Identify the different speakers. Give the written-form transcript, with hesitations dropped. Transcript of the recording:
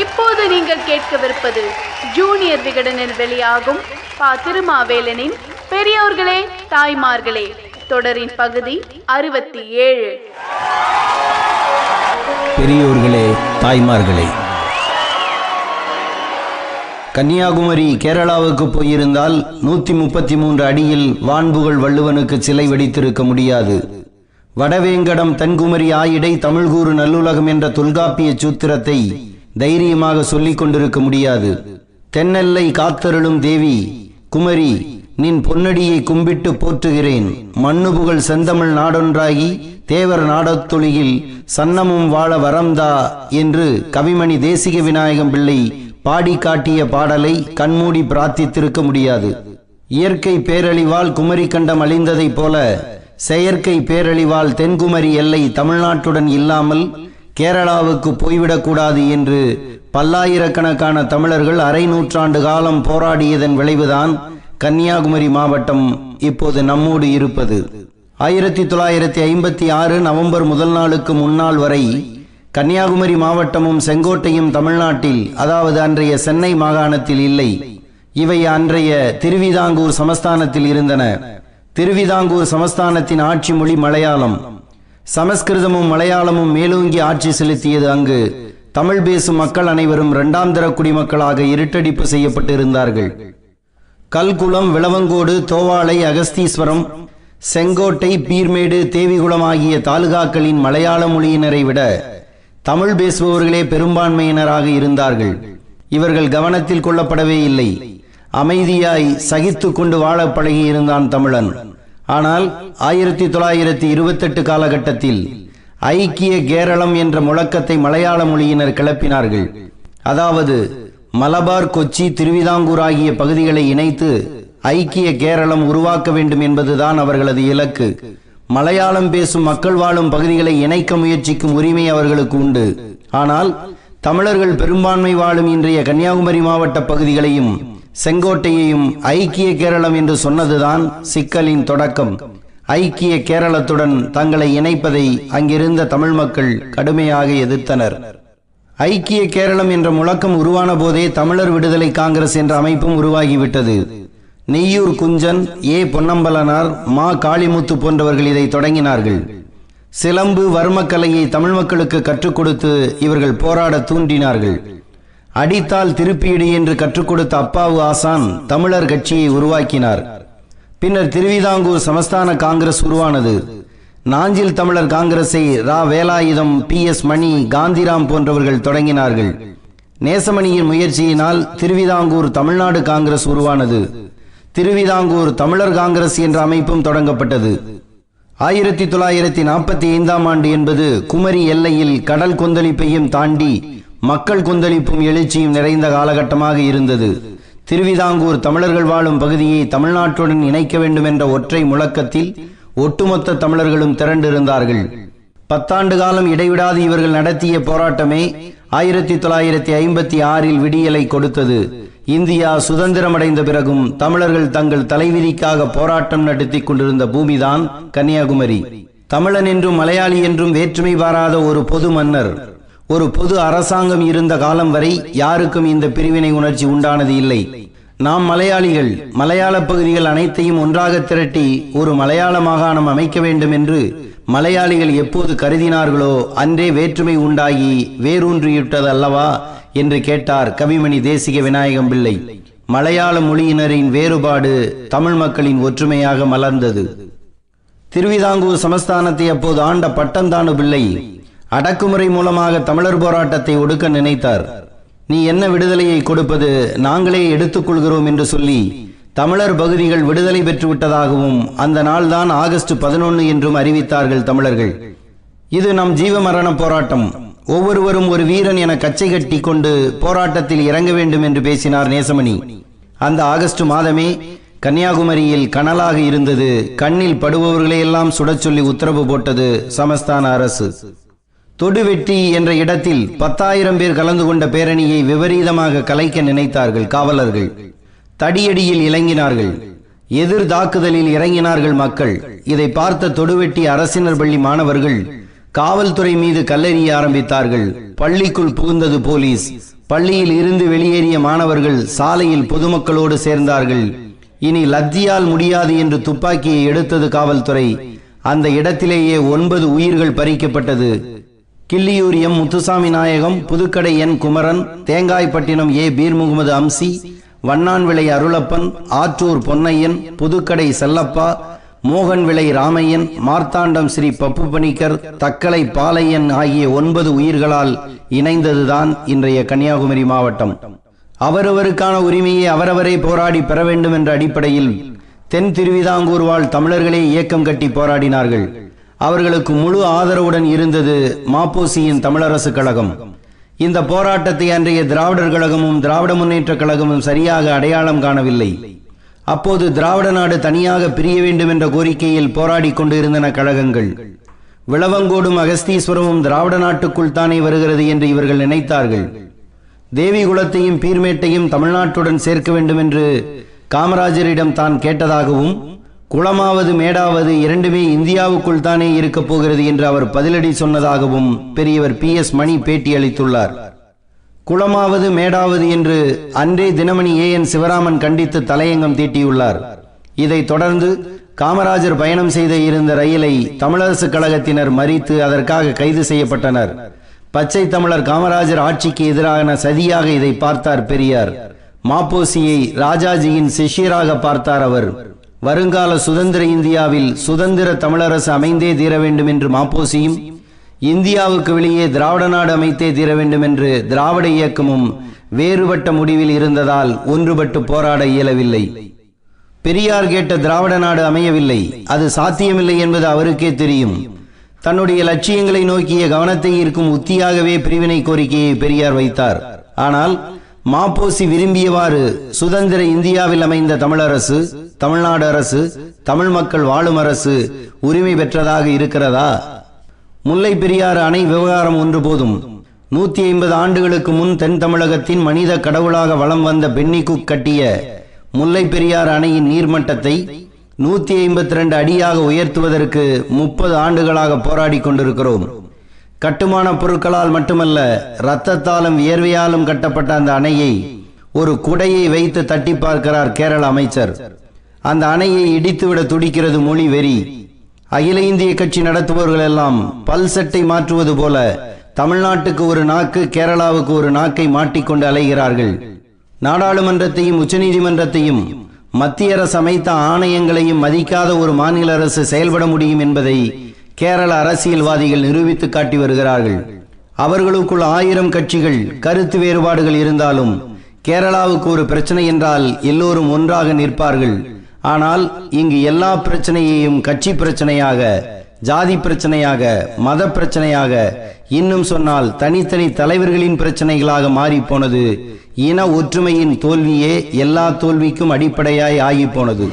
Speaker 1: இப்போது நீங்கள் கேட்கவிருப்பது ஜூனியர் விகடனில் வெளியாகும் பா. திருமாவேலனின் பெரியோர்களே தாய்மார்களே தொடரின் பகுதி 67.
Speaker 2: பெரியோர்களே தாய்மார்களே. கன்னியாகுமரி கேரளாவுக்கு போயிருந்தால் 133 அடியில் வான்புகழ் வள்ளுவனுக்கு சிலை வெடித்திருக்க முடியாது. வடவேங்கடம் தென்குமரி ஆயிடை தமிழ்கூறு நல்லுலகம் என்ற தொல்காப்பிய சூத்திரத்தை தைரியமாக சொல்லிக் கொண்டிருக்க முடியாது. தென்னெல்லை காத்தருளும் தேவி குமரி, நின் பொன்னடியை கும்பிட்டு போற்றுகிறேன். மண்ணுபுகழ் செந்தமிழ் நாடொன்றாகி தேவர் நாடொத்தொழியில் சன்னமும் வாழ வரம்தா என்று கவிமணி தேசிக விநாயகம் பிள்ளை பாடி காட்டிய பாடலை கண்மூடி பிரார்த்தித்திருக்க முடியாது. இயற்கை பேரழிவால் குமரி கண்டம் அழிந்ததைப் போல செயற்கை பேரழிவால் தென்குமரி எல்லை தமிழ்நாட்டுடன் இல்லாமல் கேரளாவுக்கு போய்விடக்கூடாது என்று பல்லாயிரக்கணக்கான தமிழர்கள் அரை நூற்றாண்டு காலம் போராடியதன் விளைவுதான் கன்னியாகுமரி மாவட்டம் இப்போது நம்மோடு இருப்பது. 1956 நவம்பர் முதல் நாளுக்கு முன்னால் வரை கன்னியாகுமரி மாவட்டமும் செங்கோட்டையும் தமிழ்நாட்டில், அதாவது அன்றைய சென்னை மாகாணத்தில் இல்லை. இவை அன்றைய திருவிதாங்கூர் சமஸ்தானத்தில் இருந்தன. திருவிதாங்கூர் சமஸ்தானத்தின் ஆட்சி மொழி மலையாளம். சமஸ்கிருதமும் மலையாளமும் மேலோங்கி ஆட்சி செலுத்தியது. அங்கு தமிழ் பேசும் மக்கள் அனைவரும் இரண்டாம் தர குடிமக்களாக இருட்டடிப்பு செய்யப்பட்டிருந்தார்கள். கல்குளம், விளவங்கோடு, தோவாளை, அகஸ்தீஸ்வரம், செங்கோட்டை, பீர்மேடு, தேவிகுளம் ஆகிய தாலுகாக்களின் மலையாள மொழியினரை விட தமிழ் பேசுபவர்களே பெரும்பான்மையினராக இருந்தார்கள். இவர்கள் கவனத்தில் கொள்ளப்படவே இல்லை. அமைதியாய் சகித்து கொண்டு வாழ பழகியிருந்தான் தமிழன். ஆனால் 1928 காலகட்டத்தில் ஐக்கிய கேரளம் என்ற முழக்கத்தை மலையாள மொழியினர் கிளப்பினார்கள். அதாவது மலபார், கொச்சி, திருவிதாங்கூர் ஆகிய பகுதிகளை இணைத்து ஐக்கிய கேரளம் உருவாக்க வேண்டும் என்பதுதான் அவர்களது இலக்கு. மலையாளம் பேசும் மக்கள் வாழும் பகுதிகளை இணைக்க முயற்சிக்கும் உரிமை அவர்களுக்கு உண்டு. ஆனால் தமிழர்கள் பெரும்பான்மை வாழும் இன்றைய கன்னியாகுமரி மாவட்ட பகுதிகளையும் செங்கோட்டையையும் ஐக்கிய கேரளம் என்று சொன்னதுதான் சிக்கலின் தொடக்கம். ஐக்கிய கேரளத்துடன் தங்களை இணைப்பதை அங்கிருந்த தமிழ் மக்கள் கடுமையாக எதிர்த்தனர். ஐக்கிய கேரளம் என்ற முழக்கம் உருவான போதே தமிழர் விடுதலை காங்கிரஸ் என்ற அமைப்பும் உருவாகிவிட்டது. நெய்யூர் குஞ்சன், ஏ பொன்னம்பலனார், மா காளிமுத்து போன்றவர்கள் இதை தொடங்கினார்கள். சிலம்பு, வர்மக்கலையை தமிழ் மக்களுக்கு கற்றுக் கொடுத்து இவர்கள் போராட தூண்டினார்கள். அடித்தால் திருப்பீடு என்று கற்றுக் கொடுத்த அப்பாவு ஆசான் தமிழர் கட்சியை உருவாக்கினார். பின்னர் திருவிதாங்கூர் சமஸ்தான காங்கிரஸ் உருவானது. நாஞ்சில் தமிழர் காங்கிரஸை ரா. வேலாயுதம், PS மணி, காந்திராம் போன்றவர்கள் தொடங்கினார்கள். நேசமணியின் முயற்சியினால் திருவிதாங்கூர் தமிழ்நாடு காங்கிரஸ் உருவானது. திருவிதாங்கூர் தமிழர் காங்கிரஸ் என்ற அமைப்பும் தொடங்கப்பட்டது. 1945ஆம் ஆண்டு என்பது குமரி எல்லையில் கடல் கொந்தளிப்பையும் தாண்டி மக்கள் கொந்தளிப்பும் எழுச்சியும் நிறைந்த காலகட்டமாக இருந்தது. திருவிதாங்கூர் தமிழர்கள் வாழும் பகுதியை தமிழ்நாட்டுடன் இணைக்க வேண்டும் என்ற ஒற்றை முழக்கத்தில் ஒட்டுமொத்த தமிழர்களும் திரண்டிருந்தார்கள். 10 ஆண்டு காலம் இடைவிடாது இவர்கள் நடத்திய போராட்டமே 1956இல் விடியலை கொடுத்தது. இந்தியா சுதந்திரமடைந்த பிறகும் தமிழர்கள் தங்கள் தலைவிதிக்காக போராட்டம் நடத்தி கொண்டிருந்த பூமிதான் கன்னியாகுமரி. தமிழன் என்றும் மலையாளி என்றும் வேற்றுமை பாராத ஒரு பொது மன்னர், ஒரு பொது அரசாங்கம் இருந்த காலம் வரை யாருக்கும் இந்த பிரிவினை உணர்ச்சி உண்டானது இல்லை. நாம் மலையாளிகள், மலையாள பகுதிகள் அனைத்தையும் ஒன்றாக திரட்டி ஒரு மலையாள மாகாணம் அமைக்க வேண்டும் என்று மலையாளிகள் எப்போது கருதினார்களோ அன்றே வேற்றுமை உண்டாகி வேரூன்றிவிட்டது அல்லவா என்று கேட்டார் கவிமணி தேசிக விநாயகம் பிள்ளை. மலையாள மொழியினரின் வேறுபாடு தமிழ் மக்களின் ஒற்றுமையாக மலர்ந்தது. திருவிதாங்கூர் சமஸ்தானத்தை அப்போது ஆண்ட பட்டந்தானு பிள்ளை அடக்குமுறை மூலமாக தமிழர் போராட்டத்தை ஒடுக்க நினைத்தார். நீ என்ன விடுதலையை கொடுப்பது, நாங்களே எடுத்துக்கொள்கிறோம் என்று சொல்லி தமிழர் பகுதிகள் விடுதலை பெற்றுவிட்டதாகவும் அந்த நாள்தான் ஆகஸ்ட் 11 என்றும் அறிவித்தார்கள் தமிழர்கள். இது நம் ஜீவமரண போராட்டம், ஒவ்வொருவரும் ஒரு வீரன் என கச்சை கட்டி கொண்டு போராட்டத்தில் இறங்க வேண்டும் என்று பேசினார் நேசமணி. அந்த ஆகஸ்ட் மாதமே கன்னியாகுமரியில் கனலாக இருந்தது. கண்ணில் படுபவர்களையெல்லாம் சுடச் சொல்லி உத்தரவு போட்டது சமஸ்தான அரசு. தொடுவெட்டி என்ற இடத்தில் 10,000 பேர் கலந்து கொண்ட பேரணியை விபரீதமாக கலைக்க நினைத்தார்கள் காவலர்கள். தடியடியில் இறங்கினார்கள். எதிர் தாக்குதலில் இறங்கினார்கள் மக்கள். இதை பார்த்த தொடுவெட்டி அரசினர் பள்ளி மாணவர்கள் காவல்துறை மீது கல்லெறிய ஆரம்பித்தார்கள். பள்ளிக்குள் புகுந்தது போலீஸ். பள்ளியில் இருந்து வெளியேறிய மாணவர்கள் சாலையில் பொதுமக்களோடு சேர்ந்தார்கள். இனி லத்தியால் முடியாது என்று துப்பாக்கியை எடுத்தது காவல்துறை. அந்த இடத்திலேயே 9 உயிர்கள் பறிக்கப்பட்டது. கிள்ளியூர் எம் முத்துசாமி நாயகம், புதுக்கடை என் குமரன், தேங்காய்பட்டினம் ஏ பீர் முகமது அம்சி, வண்ணான்விளை அருளப்பன், ஆற்றூர் பொன்னையன், புதுக்கடை செல்லப்பா, மோகன்விளை ராமையன், மார்த்தாண்டம் ஸ்ரீ பப்பு பணிக்கர், தக்கலை பாலையன் ஆகிய 9 உயிர்களால் இணைந்ததுதான் இன்றைய கன்னியாகுமரி மாவட்டம். அவரவருக்கான உரிமையை அவரவரே போராடி பெற வேண்டும் என்ற அடிப்படையில் தென் திருவிதாங்கூர் வாழ் தமிழர்களே இயக்கம் கட்டி போராடினார்கள். அவர்களுக்கு முழு ஆதரவுடன் இருந்தது மாப்போசியின் தமிழரசு கழகம். இந்த போராட்டத்தை அன்றைய திராவிடர் கழகமும் திராவிட முன்னேற்ற கழகமும் சரியாக அடையாளம் காணவில்லை. அப்போது திராவிட நாடு தனியாக பிரிய வேண்டும் என்ற கோரிக்கையில் போராடி கொண்டு இருந்தன கழகங்கள். விளவங்கோடும் அகஸ்தீஸ்வரமும் திராவிட நாட்டுக்குள் தானே வருகிறது என்று இவர்கள் நினைத்தார்கள். தேவிகுலத்தையும் பீர்மேட்டையும் தமிழ்நாட்டுடன் சேர்க்க வேண்டும் என்று காமராஜரிடம் தான் கேட்டதாகவும், குளமாவது மேடாவது இரண்டுமே இந்தியாவுக்குள் தானே இருக்கப் போகிறது என்று அவர் பதிலடி சொன்னதாகவும் பெரியவர் PS மணி பேட்டி அளித்துள்ளார். குளமாவது மேடாவது என்று அன்றே தினமணி AN சிவராமன் கண்டித்து தலையங்கம் தீட்டியுள்ளார். இதைத் தொடர்ந்து காமராஜர் பயணம் செய்த இருந்த ரயிலை தமிழரசு கழகத்தினர் மறித்து அதற்காக கைது செய்யப்பட்டனர். பச்சை தமிழர் காமராஜர் ஆட்சிக்கு எதிரான சதியாக இதை பார்த்தார் பெரியார். மாப்போசியை ராஜாஜியின் சிஷ்யராக பார்த்தார் அவர். வருங்கால சுதந்திர இந்தியாவில் சுதந்திர தமிழரசு அமைந்தே தீர வேண்டும் என்று மாப்போசியும், இந்தியாவுக்கு வெளியே திராவிட நாடு அமைத்தே தீர வேண்டும் என்று திராவிட இயக்கமும் வேறுபட்ட முடிவில் இருந்ததால் ஒன்றுபட்டு போராட இயலவில்லை. பெரியார் கேட்ட திராவிட நாடு அமையவில்லை. அது சாத்தியமில்லை என்பது அவருக்கே தெரியும். தன்னுடைய லட்சியங்களை நோக்கிய கவனத்தை ஈர்க்கும் உத்தியாகவே பிரிவினை கோரிக்கையை பெரியார் வைத்தார். ஆனால் மாப்போசி விரும்பியவாறு சுதந்திர இந்தியாவில் அமைந்த தமிழரசு, தமிழ்நாடு அரசு, தமிழ் மக்கள் வாழும் அரசு உரிமை பெற்றதாக இருக்கிறதா? முல்லை பெரியாறு அணை விவகாரம் ஒன்று போதும். 150 ஆண்டுகளுக்கு முன் தென் தமிழகத்தின் மனித கடவுளாக வலம் வந்த பென்னிகுக் கட்டிய முல்லை பெரியாறு அணையின் நீர்மட்டத்தை 152 அடியாக உயர்த்துவதற்கு 30 ஆண்டுகளாக போராடி கொண்டிருக்கிறோம். கட்டுமான பொருட்களால் மட்டுமல்ல, இரத்தத்தாலும் வியர்வையாலும் கட்டப்பட்ட அந்த அணையை ஒரு குடையை வைத்து தட்டி பார்க்கிறார் கேரள அமைச்சர். அந்த அணையை இடித்துவிட துடிக்கிறது மொழி வெறி. அகில இந்திய கட்சி நடத்துபவர்கள் எல்லாம் பல் சட்டை மாற்றுவது போல தமிழ்நாட்டுக்கு ஒரு நாக்கு, கேரளாவுக்கு ஒரு நாக்கை மாட்டிக்கொண்டு அலைகிறார்கள். நாடாளுமன்றத்தையும் உச்சநீதிமன்றத்தையும் மத்திய அரசு அமைத்த ஆணையங்களையும் மதிக்காத ஒரு மாநில அரசு செயல்பட முடியும் என்பதை கேரள அரசியல்வாதிகள் நிரூபித்து காட்டி வருகிறார்கள். அவர்களுக்குள் 1000 கட்சிகள், கருத்து வேறுபாடுகள் இருந்தாலும் கேரளாவுக்கு ஒரு பிரச்சனை என்றால் எல்லோரும் ஒன்றாக நிற்பார்கள். ஆனால் இங்கு எல்லா பிரச்சனையையும் கட்சி பிரச்சனையாக, ஜாதி பிரச்சனையாக, மத பிரச்சனையாக, இன்னும் சொன்னால் தனித்தனி தலைவர்களின் பிரச்சனைகளாக மாறி போனது. இன ஒற்றுமையின் தோல்வியே எல்லா தோல்விக்கும் அடிப்படையாய் ஆகி போனது.